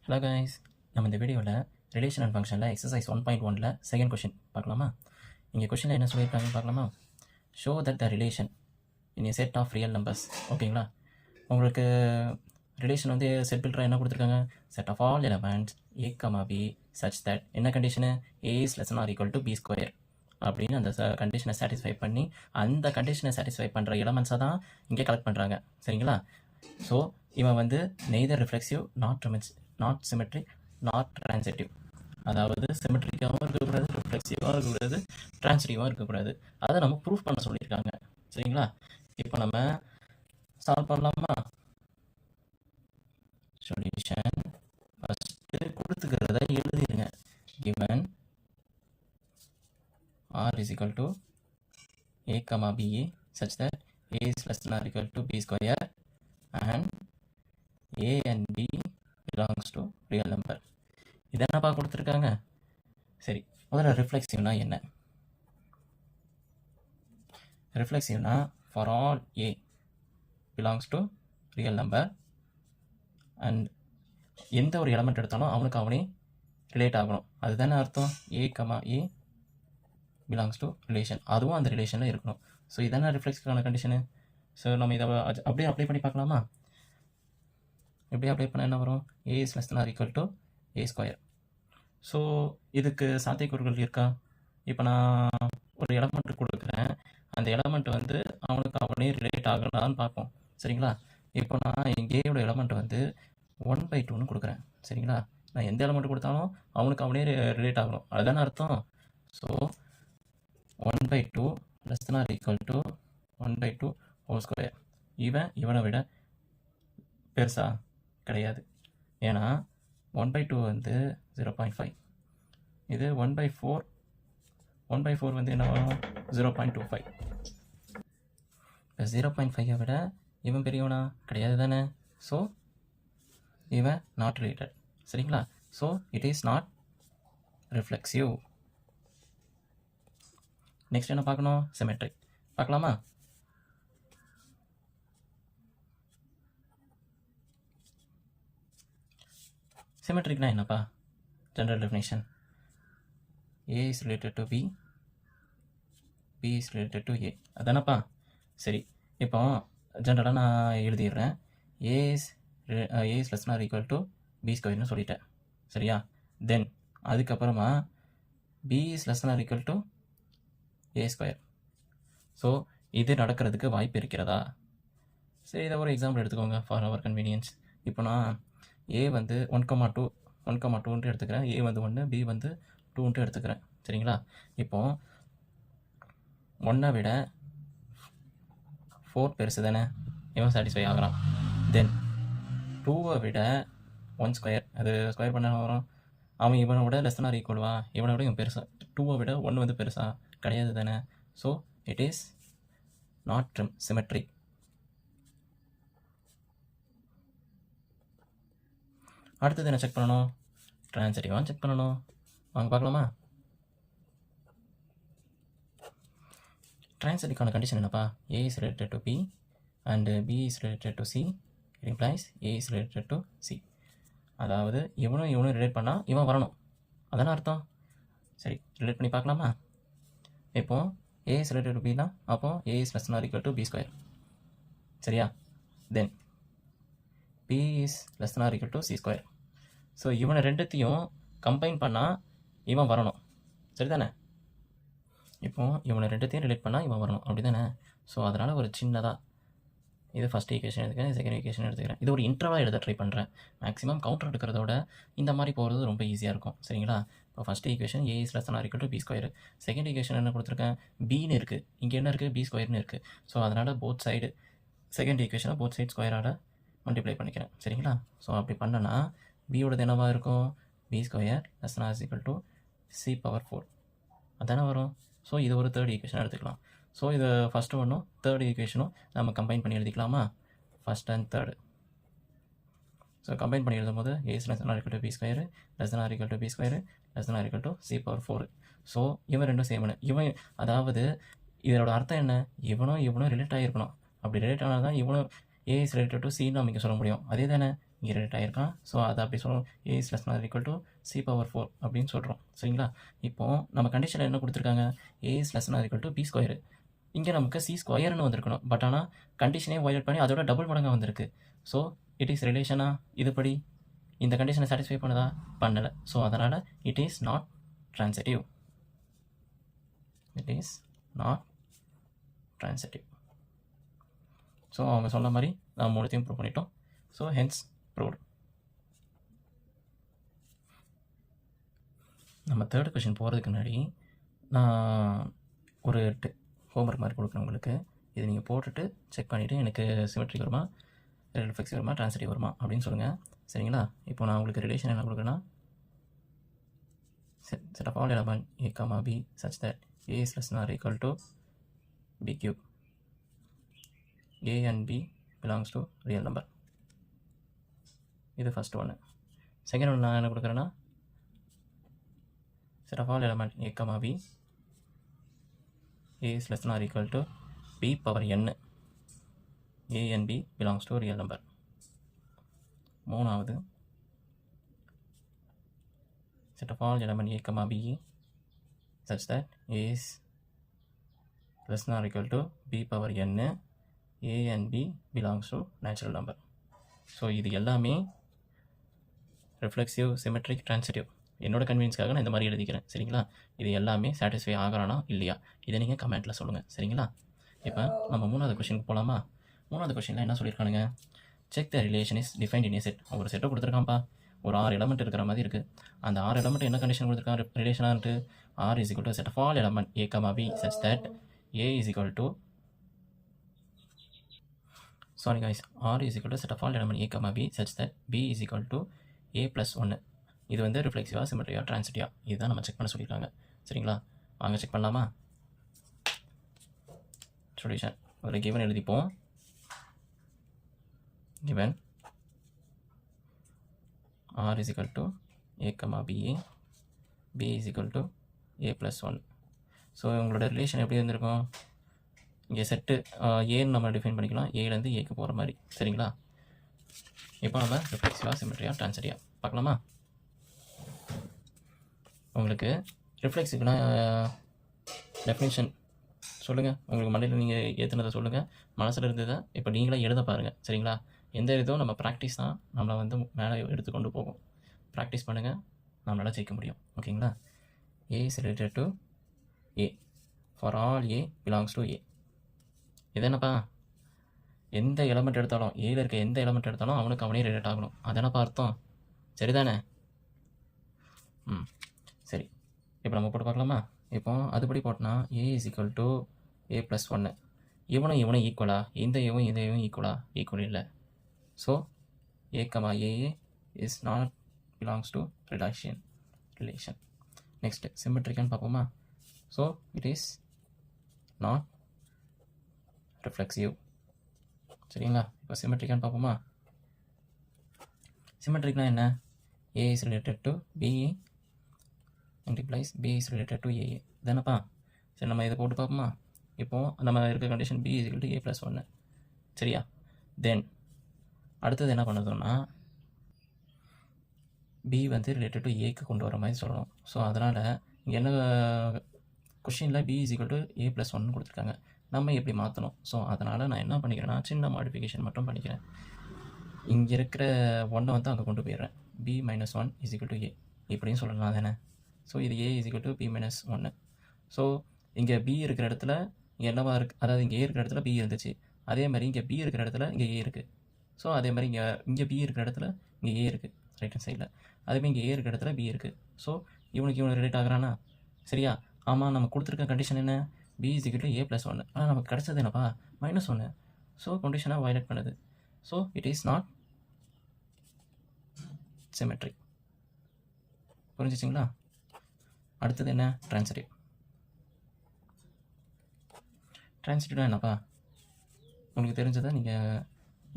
Hello guys, நம்ம இந்த வீடியோவில் ரிலேஷன் அண்ட் ஃபங்க்ஷனில் எக்ஸசைஸ் 1.1ல் செகண்ட் கொஷின் பார்க்கலாமா? இங்கே கொஷினில் என்ன சொல்லியிருக்காங்கன்னு பார்க்கலாமா? Show that the relation in a set of real numbers. ஓகேங்களா? உங்களுக்கு ரிலேஷன் வந்து செட் பில்டராக என்ன கொடுத்துருக்காங்க? Set of all elements a comma b such that என்ன condition? A is less or equal to b square அப்படின்னு அந்த கண்டிஷனை சாட்டிஸ்ஃபை பண்ணி அந்த கண்டிஷனை சாட்டிஸ்ஃபை பண்ணுற எலமெண்ட்ஸை தான் இங்கே கலெக்ட் பண்ணுறாங்க. சரிங்களா? ஸோ இவன் வந்து neither reflexive not symmetric not transitive. அதாவது சிமெட்ரிக்காகவும் இருக்கக்கூடாது, ரிஃப்ளெக்சிவாகவும் இருக்கக்கூடாது, ட்ரான்சிட்டிவாகவும் இருக்கக்கூடாது. அதை நம்ம ப்ரூஃப் பண்ண சொல்லியிருக்காங்க. சரிங்களா? இப்போ நம்ம சால்வ் பண்ணலாமா? சொல்யூஷன் ஃபஸ்ட்டு கொடுத்துக்கிறத எழுதிடுங்க. Given R is equal to a comma b such that a is less than or equal to b square and a and b belongs to real number. இது என்னப்பா கொடுத்துருக்காங்க? சரி, முதல்ல ரிஃப்ளெக்சிவ்னா என்ன? ரிஃப்ளெக்சிவ்னா for all a belongs to real number and எந்த ஒரு எலமெண்ட் எடுத்தாலும் அவனுக்கு அவனே ரிலேட் ஆகணும். அதுதானே அர்த்தம். a comma a belongs to relation, அதுவும் அந்த ரிலேஷனில் இருக்கணும். ஸோ இதானே ரிஃப்ளெக்ஸிவான கண்டிஷனு. ஸோ நம்ம இதை அப்படியே அப்ளை பண்ணி பார்க்கலாமா? எப்படி அப்ளை பண்ண என்ன வரும்? A is less than or equal to a square. So இதுக்கு சாத்தியக்கூறுகள் இருக்கா? இப்போ நான் ஒரு எலமெண்ட் கொடுக்குறேன், அந்த எலமெண்ட் வந்து அவனுக்கு அவனே ரிலேட் ஆகலான்னு பார்ப்போம். சரிங்களா? இப்போ நான் ஏயோட எலமெண்ட் வந்து 1/2ன்னு கொடுக்குறேன். சரிங்களா? நான் எந்த எலமெண்ட் கொடுத்தாலும் அவனுக்கு அவனே ரிலேட் ஆகணும், அதுதானே அர்த்தம். So 1/2 less than or equal to 1/2 whole square. இவனை விட பெருசா கிடையாது. ஏன்னா 1/2 வந்து 0.5, இது 1/4 வந்து என்ன வரும்? 0.25. இப்போ 0.5 விட இவன் பெரியவனா கிடையாது தானே. ஸோ இவன் நாட் ரிலேட்டட். சரிங்களா? So it is not reflexive. Next என்ன பார்க்கணும்? சிமெட்ரிக் பார்க்கலாமா? சிமெட்ரிக்னா என்னப்பா? General definition, a is related to b, b is related to a. அதானப்பா? சரி, இப்போ ஜென்ரலாக நான் எழுதிடுறேன். A is less than or equal to b ஸ்கொயர்னு சொல்லிட்டேன். சரியா? தென் அதுக்கப்புறமா b is less than or equal to a square. So இது நடக்கிறதுக்கு வாய்ப்பு இருக்கிறதா? சரி, இதை ஒரு எக்ஸாம்பிள் எடுத்துக்கோங்க ஃபார் அவர் கன்வீனியன்ஸ். இப்போ நான் ஏ வந்து 1,2 எடுத்துக்கிறேன், ஏ வந்து 1, பி வந்து 2 எடுத்துக்கிறேன். சரிங்களா? இப்போது 1 விட 4 பெருசு தானே, இவன் சாட்டிஸ்ஃபை ஆகிறான். தென் 2 விட 1 ஸ்கொயர், அது ஸ்கொயர் பண்ண வரும். அவன் இவனை விட லெஸ் than or ஈக்குவல்வா? இவனை விட இவன் பெருசா? 2 விட 1 வந்து பெருசா? கிடையாது தானே. So it is not symmetric. அடுத்தது என்ன செக் பண்ணணும்? ட்ரான்சிட்டிவாக செக் பண்ணணும். வாங்க பார்க்கலாமா? ட்ரான்சிட்டிவ்கான கண்டிஷன் என்னப்பா? A is related to b and b is related to c. It implies a is related to c. அதாவது இவனும் ரிலேட் பண்ணால் இவன் வரணும், அதானே அர்த்தம். சரி, ரிலேட் பண்ணி பார்க்கலாமா? இப்போது ஏ இஸ் ரிலேட்டட் டு பினா அப்போது a is less than or equal to B square. சரியா? Then b is less than or equal to c square. So இவனை ரெண்டுத்தையும் கம்பைன் பண்ணால் இவன் வரணும். சரி தானே? இப்போது இவனை ரெண்டுத்தையும் ரிலேட் பண்ணால் இவன் வரணும், அப்படி தானே. ஸோ அதனால் ஒரு சின்னதாக இது ஃபஸ்ட் ஈக்குவேஷன் எடுத்துக்கிறேன், செகண்ட் ஈக்குவேஷன் எடுத்துக்கிறேன். இது ஒரு இன்டர்வலாக எழுத ட்ரை பண்ணுறேன். மேக்ஸிமம் கவுண்டர் எடுக்கிறதோட இந்த மாதிரி போகிறது ரொம்ப ஈஸியாக இருக்கும். சரிங்களா? இப்போ first equation A is less than or equal to B square. Second equation என்ன கொடுத்துருக்கேன்? பின்னு இருக்குது, இங்கே என்ன இருக்குது? பி ஸ்கொயர்னு இருக்குது. ஸோ அதனால் போத் சைடு செகண்ட் ஈக்குவேஷனை போத் சைடு ஸ்கொயரால் மல்டிப்ளை பண்ணிக்கிறேன். சரிங்களா? ஸோ அப்படி பண்ணனா பியோடது என்னவாக இருக்கும்? B square less than or equal to C power 4 அதானே வரும். ஸோ இது ஒரு தேர்ட் ஈக்குவேஷன் எடுத்துக்கலாம். ஸோ இது ஃபஸ்ட்டு ஒன்றும் தேர்ட் ஈக்குவேஷனும் நம்ம கம்பைன் பண்ணி எழுதிக்கலாமா? First and third. So combine பண்ணி எழுதும் போது a is less than or equal to B square less than or equal to B square less than or equal to C power 4. So இவன் ரெண்டும் சேமனு. அதாவது இதோட அர்த்தம் என்ன? இவனும் ரிலேட் ஆகிருக்கணும். அப்படி ரிலேட் ஆனால் தான் இவனும் ஏ இஸ் ரிலேட்டட் டு சின்னு நம்ம இங்கே சொல்ல முடியும். அதே தானே. ரிலேட் ஆகிருக்கான். ஸோ அதை அப்படி சொல்கிறோம், a is less nor equal to c power 4 அப்படின்னு சொல்கிறோம். சரிங்களா? இப்போது நம்ம கண்டிஷனில் என்ன கொடுத்துருக்காங்க, a is less nor equal to b square. இங்கே நமக்கு சி ஸ்கொயர்னு வந்திருக்கணும். பட் ஆனால் கண்டிஷனே வயலேட் பண்ணி அதோட டபுள் மடங்காக வந்திருக்கு. ஸோ இட் இஸ் ரிலேஷனா? இதுபடி இந்த கண்டிஷனை சாட்டிஸ்ஃபை பண்ணுதா? பண்ணலை. ஸோ அதனால் it is not transitive. It is not transitive. So அவங்க சொன்ன மாதிரி நான் மூணுத்தையும் ப்ரூவ் பண்ணிட்டோம். So hence proved. நம்ம தேர்ட் கொஷின் போகிறதுக்கு முன்னாடி நான் ஒரு ஹோம்ஒர்க் மாதிரி கொடுக்குறேன் உங்களுக்கு. இது நீங்கள் போட்டுட்டு செக் பண்ணிவிட்டு எனக்கு சிமெட்ரிக் வருமா, ரிஃப்ளெக்சிவ் வருமா, ட்ரான்சிட்டிவ் வருமா அப்படின்னு சொல்லுங்கள். சரிங்களா? இப்போ நான் உங்களுக்கு ரிலேஷன் என்ன கொடுக்குறேன்னா, set of all element a comma b such that a is less than or equal to b cube. a and b belongs to real number. இது ஃபர்ஸ்ட் ஒன்று. செகண்ட் ஒன்று நான் என்ன கொடுக்குறேன்னா, set of all element a comma b a is less than or equal to b power n. a and b belongs to real number. மூணாவது, set of all element a comma b such that a is less than or equal to b power n. a and b belongs to natural number. So இது எல்லாமே reflexive, symmetric, transitive. என்னோட கன்வீனியன்ஸ்க்காக நான் இந்த மாதிரி எழுதிக்கிறேன். சரிங்களா? இது எல்லாமே சாட்டிஸ்ஃபை ஆகிறானா இல்லையா இதை நீங்கள் கமெண்ட்டில் சொல்லுங்கள். சரிங்களா? இப்போ நம்ம மூணாவது கொஷினுக்கு போகலாமா? மூணாவது கொஷினில் என்ன சொல்லியிருக்கானுங்க, check the relation is defined in a set. ஒரு செட்டை கொடுத்துருக்கான்ப்பா, ஒரு 6 எலமெண்ட் இருக்கிற மாதிரி இருக்குது. அந்த 6 எலமெண்ட் என்ன கண்டிஷன் கொடுத்துருக்கான் ரிலேஷனான்ட்டு, R is equal to set of all element a comma b such that a is equal to sorry guys, R is equal to set of all element a comma b such that b is equal to a plus 1. இது வந்து ரிஃப்ளெக்சிவா, சிமெட்ரியா, ட்ரான்சிட்டிவா, இதுதான் நம்ம check பண்ண சொல்லியிருக்காங்க. சரிங்களா? வாங்க check பண்ணலாமா? Solution ஒரு given எழுதிப்போம். given r is equal to a comma b is equal to a plus 1. So உங்களோட ரிலேஷன் எப்படி இருந்திருக்கும், இங்கே செட்டு ஏன்னு நம்ம டிஃபைன் பண்ணிக்கலாம், ஏலேருந்து ஏக்கு போகிற மாதிரி. சரிங்களா? இப்போ நம்ம ரிஃப்ளெக்சிவா, சிமெட்ரியா, ட்ரான்சிட்டிவா பார்க்கலாமா? உங்களுக்கு ரிஃப்ளெக்சிவ்னா டெஃபினேஷன் சொல்லுங்கள். உங்களுக்கு மண்டையில் நீங்கள் ஏற்றுனதை சொல்லுங்கள், மனசில் இருந்ததை இப்போ நீங்களே எழுத பாருங்கள். சரிங்களா? எந்த இதுவும் நம்ம ப்ராக்டிஸ் தான் நம்மளை வந்து மேலே எடுத்து கொண்டு போகும். ப்ராக்டிஸ் பண்ணுங்கள், நம்மளால் ஜெயிக்க முடியும். ஓகேங்களா? A is related to a for all a belongs to a. இது என்னப்பா, எந்த எலமெண்ட் எடுத்தாலும், ஏல இருக்க எந்த எலமெண்ட் எடுத்தாலும் அவனுக்கு அவனே ரிலேட் ஆகணும். அதென்னப்பா அர்த்தம்? சரிதானே? சரி, இப்போ நம்ம போட்டு பார்க்கலாமா? இப்போ அதுபடி போட்டோன்னா a is equal to A plus 1. இவனும் ஈக்குவலா? இந்த ஏவும் ஈக்குவலா? ஈக்குவல் இல்லை. So a comma a is not belongs to relation. Next சிமெட்ரிக்கான்னு பார்ப்போமா? So it is not reflexive. சரிங்களா? இப்போ சிமெட்ரிக்கான்னு பார்ப்போமா? சிமெட்ரிக்னா என்ன? A is related to b implies b is related to a தானப்பா? சரி, நம்ம இதை போட்டு பார்ப்போமா? இப்போது நம்ம இருக்க condition b is equal to A plus 1. சரியா? தென் அடுத்தது என்ன பண்ணுறதுன்னா, பி வந்து ரிலேட்டட் டு ஏக்கு கொண்டு வர மாதிரி சொல்லணும். ஸோ அதனால் இங்கே என்ன கொஷினில் B is equal to A plus 1 கொடுத்துருக்காங்க, நம்ம எப்படி மாற்றணும். ஸோ அதனால் நான் என்ன பண்ணிக்கிறேன்னா, சின்ன மாடிஃபிகேஷன் மட்டும் பண்ணிக்கிறேன். இங்கே இருக்கிற 1 வந்து அங்கே கொண்டு போயிடுறேன். B minus 1 is equal to a இப்படின்னு சொல்லலாம் தானே? ஸோ இது a is equal to b minus 1. So இங்கே பி இருக்கிற இடத்துல இங்கே என்னவா இருக்குது, அதாவது இங்கே ஏ இருக்கிற இடத்துல பி இருந்துச்சு, அதே மாதிரி இங்கே பி இருக்கிற இடத்துல இங்கே ஏ இருக்குது. ஸோ அதே மாதிரி இங்கே பி இருக்கிற இடத்துல இங்கே ஏ இருக்குது ரைட் ஹேண்ட் சைடில், அதேமாதிரி இங்கே ஏ இருக்கிற இடத்துல பி இருக்குது. ஸோ இவனுக்கு ரிலேட் ஆகிறானா? சரியா? ஆமாம், நம்ம கொடுத்துருக்க கண்டிஷன் என்ன, B is equal to A plus 1. ஆனால் நமக்கு கிடச்சது என்னப்பா, -1. ஸோ கண்டிஷனாக வயலேட் பண்ணுது. So it is not symmetric. புரிஞ்சிச்சிங்களா? அடுத்தது என்ன, ட்ரான்சிட்டிவ். ட்ரான்சிட்டிவ்னா என்னப்பா, உங்களுக்கு தெரிஞ்சதை நீங்கள்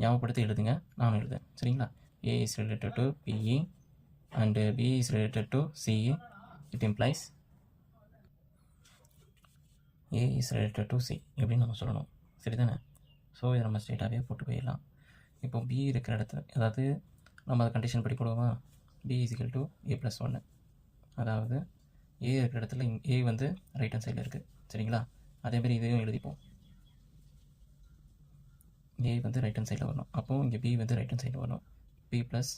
ஞாபகப்படுத்தி எழுதுங்க, நானும் எழுதுவேன். சரிங்களா? A is related to b and b is related to c. It implies a is related to c எப்படின்னு நம்ம சொல்லணும். சரிதானே? ஸோ இதை நம்ம ஸ்ட்ரெயிட்டாகவே போட்டு போயிடலாம். இப்போ பி இருக்கிற இடத்துல, அதாவது நம்ம அதை கண்டிஷன் படி போடுவோமா, b = a + 1. அதாவது a இருக்கிற இடத்துல a வந்து ரைட் ஹேண்ட் சைடில் இருக்குது. சரிங்களா, அதேமாதிரி இதையும் எழுதிப்போம். a வந்து ரைட் ஹேண்ட் சைடில் வரணும். அப்போது இங்கே b வந்து ரைட் ஹேண்ட் சைடில் வரணும். b +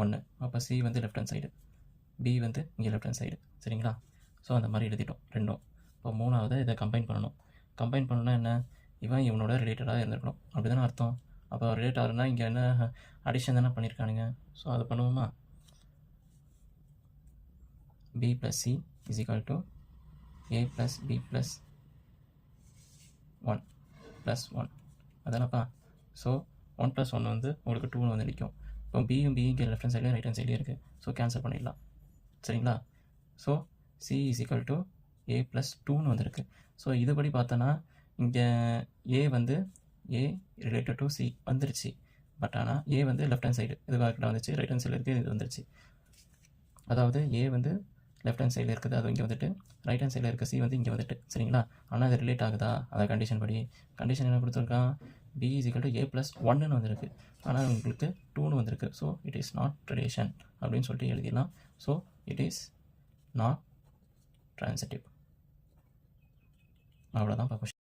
1. அப்போ c வந்து லெஃப்ட் ஹேண்ட் சைடு, b வந்து இங்கே லெஃப்ட் ஹேண்ட் சைடு. சரிங்களா, ஸோ அந்த மாதிரி எழுதிட்டோம் ரெண்டும். இப்போ மூணாவது இதை கம்பைன் பண்ணணும். கம்பைன் பண்ணணும்னா என்ன, இவனோட ரிலேட்டடாக இருந்திருக்கணும், அப்படி தானே அர்த்தம். அப்போ ரிலேட் ஆகுதுன்னா இங்கே என்ன அடிஷன் தானே பண்ணியிருக்கானுங்க. ஸோ அதை பண்ணுவோமா, b + c = a + b + 1 + 1 அதானப்பா. So 1 + 1 வந்து உங்களுக்கு 2 வந்து நிற்கும். இப்போ பியும் இங்கே லெஃப்ட் ஹேண்ட் சைட்லேயும் ரைட் ஹேண்ட் சைட்லேயும் இருக்குது. ஸோ கேன்சல் பண்ணிடலாம். சரிங்களா, ஸோ c = a + 2 வந்துருக்கு. ஸோ இதுபடி பார்த்தோன்னா இங்கே a வந்து a ரிலேட்டட் டு c வந்துருச்சு. பட் ஆனால் a வந்து லெஃப்ட் ஹேண்ட் சைடு இது வாக்கில் வந்துச்சு, ரைட் ஹேண்ட் சைடில் இருக்குது இது வந்துருச்சு. அதாவது a வந்து லெஃப்ட் ஹேண்ட் சைடில் இருக்குது, அது இங்கே வந்துட்டு, ரைட் ஹேண்ட் சைடில் இருக்க c வந்து இங்கே வந்துட்டு. சரிங்களா, ஆனால் அது ரிலேட் ஆகுதா, அதை கண்டிஷன் படி கண்டிஷன் என்ன கொடுத்துருக்கான், b = a + 1 வந்திருக்கு, ஆனால் உங்களுக்கு 2 வந்திருக்கு. So it is not relation அப்படின்னு சொல்லிட்டு எழுதிடலாம். So it is not transitive. அவ்வளோதான்.